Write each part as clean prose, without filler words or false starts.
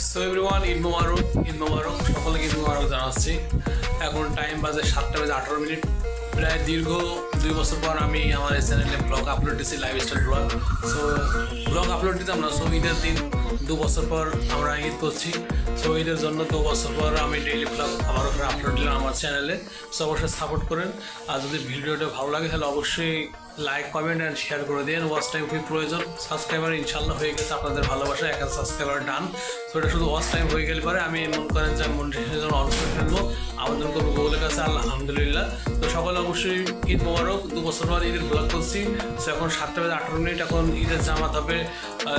So everyone Eid মোবারক সকলকে ঈদ মোবারক জানাচ্ছি। এখন টাইম বাজে 7:18 প্রায় দীর্ঘ 2 বছর পর আমি আমার এই চ্যানেলে ব্লগ আপলোড দিচ্ছি, lifestyle blog. So blog upload দিতাম না, সো ঈদের দিন 2 বছর পর আমরা ঈদ করছি। সো ঈদের জন্য 2 বছর পর আমি ডেইলি ব্লগ আমার উপরে আপলোড দিলাম আমার চ্যানেলে। সো অবশ্যই সাপোর্ট করেন, আর যদি ভিডিওটা ভালো লাগে তাহলে অবশ্যই লাইক, কমেন্ট অ্যান্ড শেয়ার করে দিন। ওয়াচ টাইম খুবই প্রয়োজন। সাবস্ক্রাইবার ইনশাল্লাহ হয়ে গেছে, আপনাদের ভালোবাসা 1000 সাবস্ক্রাইবার ডান। সো এটা শুধু ওয়াচ টাইম হয়ে গেলে পরে আমি মনে করেন যে মনিটাইজেশনের জন্য অন করে ফেলবো, আবেদন করবো গুগলের কাছে। আলহামদুলিল্লাহ। তো সকলে অবশ্যই ঈদ মোবারক। 2 বছর পর ঈদের ব্লগ করছি। সো এখন 7:18, এখন ঈদের জামাত হবে,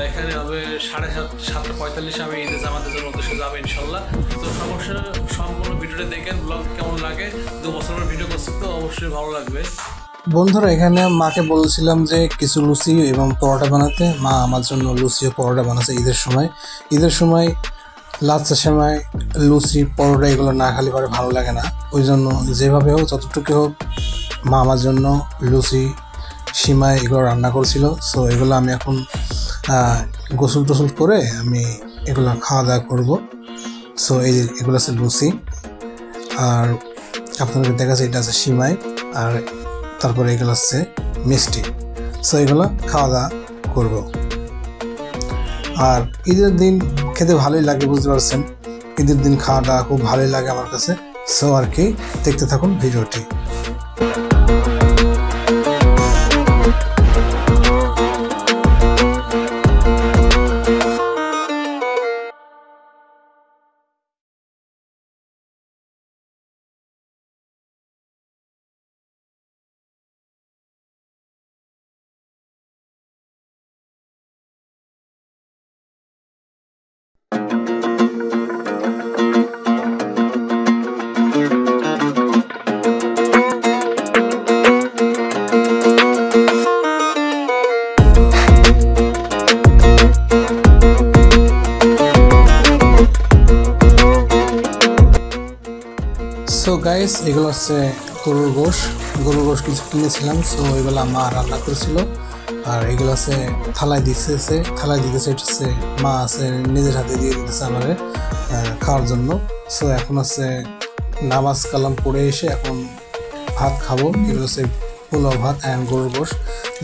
এখানে হবে 7:45। আমি ঈদের জামাতের জন্য উদ্দেশ্যে যাবো ইনশাল্লাহ। তো সমস্যা সম্পূর্ণ ভিডিওটা দেখেন, ব্লগ কেমন লাগে। 2 বছর পর ভিডিও করছি, তো অবশ্যই ভালো লাগবে। বন্ধুরা, এখানে মাকে বলছিলাম যে কিছু লুচি এবং পরোটা বানাতে। মা আমার জন্য লুচি ও পরোটা বানাচ্ছে ঈদের সময় লাচ্ছা সেমাই, লুচি, পরোটা এগুলো না খালি পরে ভালো লাগে না। ওই জন্য যেভাবে হোক, যতটুকু হোক, মা আমার জন্য লুচি, সিমাই এগুলো রান্না করছিল। সো এগুলো আমি এখন গোসল টোসল করে আমি এগুলো খাওয়া দাওয়া করবো। সো এই যে এগুলো আছে লুচি, আর আপনাদের দেখাচ্ছে এটা আছে সিমাই, আর তারপরে এগুলো হচ্ছে মিষ্টি। সো এগুলো খাওয়া দাওয়া করবো। আর ঈদের দিন খেতে ভালোই লাগে, বুঝতে পারছেন। ঈদের দিন খাওয়া দাওয়া খুব ভালোই লাগে আমার কাছে। সো আর কি, দেখতে থাকুন ভিডিওটি। সো গাইস, এগুলো হচ্ছে গরুর গোশ কিছু কিনেছিলাম। সো এগুলো মা রান্না করেছিল, আর এগুলো আছে থালায় দিতেছে। এটা হচ্ছে মা আছে নিজের হাতে দিয়ে দিতেছে আমাদের খাওয়ার জন্য। সো এখন হচ্ছে নামাজ কালাম পড়ে এসে এখন ভাত খাবো। এগুলো হচ্ছে পোলাও ভাত অ্যান্ড গরুর গোশ,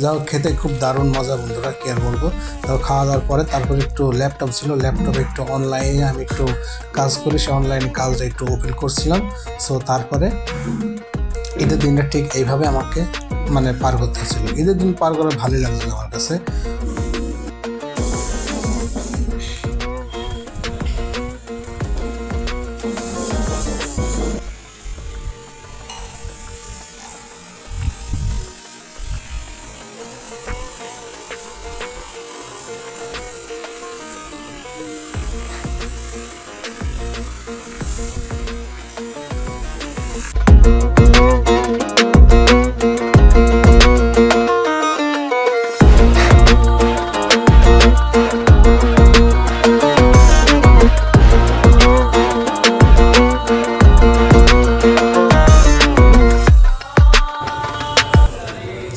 যাও খেতে খুব দারুণ মজা বন্ধুরা, কি আর বলবো। তাও খাওয়া দাওয়ার পরে তারপরে একটু ল্যাপটপ ছিল, ল্যাপটপে একটু অনলাইনে আমি একটু কাজ করি, সে অনলাইনে কাজটা একটু ওপেন করছিলাম। সো তারপরে ঈদের দিনটা ঠিক এইভাবে আমাকে পার করতে হচ্ছিল। ঈদের দিন পার করা ভালোই লাগছিল আমার কাছে।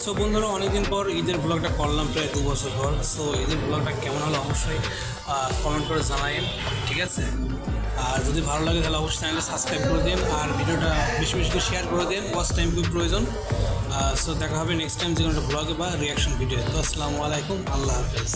সো বন্ধুরা, অনেকদিন পর ঈদের ব্লগটা করলাম, প্রায় 2 বছর পর। সো ঈদের ব্লগটা কেমন হলো অবশ্যই কমেন্ট করে জানাবেন, ঠিক আছে। আর যদি ভালো লাগে তাহলে অবশ্যই চ্যানেলে সাবস্ক্রাইব করে দিন, আর ভিডিওটা বেশি বেশি করে শেয়ার করে দিন। ওয়াচ টাইম খুব প্রয়োজন। সো দেখা হবে নেক্সট টাইম যে কোনো একটা ব্লগে বা রিয়াকশন ভিডিও। তো আসসালামু আলাইকুম, আল্লাহ হাফেজ।